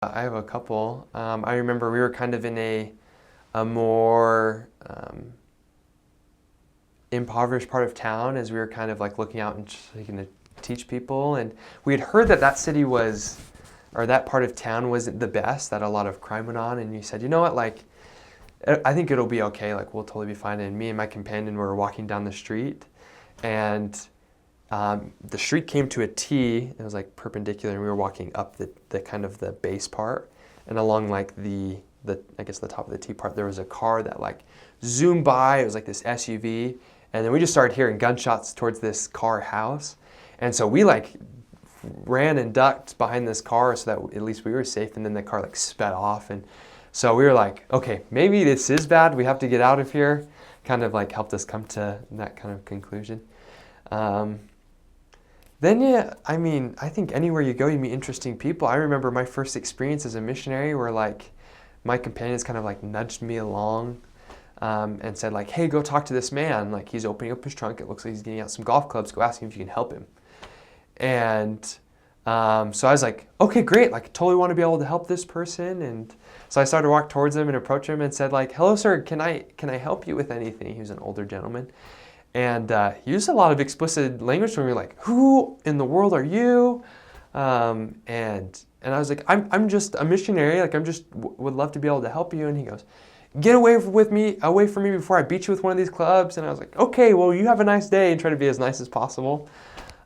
I have a couple. I remember we were kind of in a more impoverished part of town as we were kind of like looking out and trying to teach people. And we had heard that that city was, or that part of town wasn't the best, that a lot of crime went on. And you said, you know what, like, I think it'll be okay. Like, we'll totally be fine. And me and my companion were walking down the street, and the street came to a T. It was like perpendicular, and we were walking up the kind of the base part, and along like the I guess the top of the T part, there was a car that like zoomed by. It was like this SUV, and then we just started hearing gunshots towards this car house, and so we like ran and ducked behind this car so that at least we were safe. And then the car like sped off, and so we were like, okay, maybe this is bad. We have to get out of here. Kind of like helped us come to that kind of conclusion. Then yeah, I mean, I think anywhere you go, you meet interesting people. I remember my first experience as a missionary where like my companions kind of like nudged me along and said like, hey, go talk to this man. Like he's opening up his trunk. It looks like he's getting out some golf clubs. Go ask him if you can help him. And so I was like, okay, great. Like totally want to be able to help this person. And so I started to walk towards him and approach him and said like, hello, sir, can I help you with anything? He was an older gentleman. And he used a lot of explicit language when we were like, who in the world are you? And I was like, I'm just a missionary. Like would love to be able to help you. And he goes, get away from me before I beat you with one of these clubs. And I was like, okay, well, you have a nice day, and try to be as nice as possible.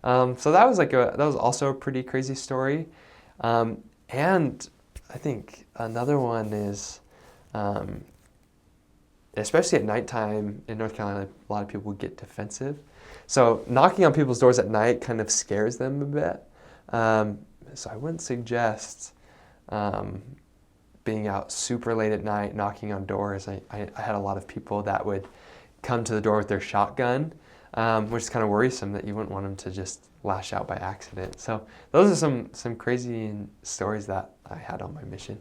So that was that was also a pretty crazy story. And I think another one is, especially at nighttime in North Carolina, a lot of people get defensive. So knocking on people's doors at night kind of scares them a bit. So I wouldn't suggest being out super late at night knocking on doors. I had a lot of people that would come to the door with their shotgun, which is kind of worrisome that you wouldn't want them to just lash out by accident. So those are some crazy stories that I had on my mission.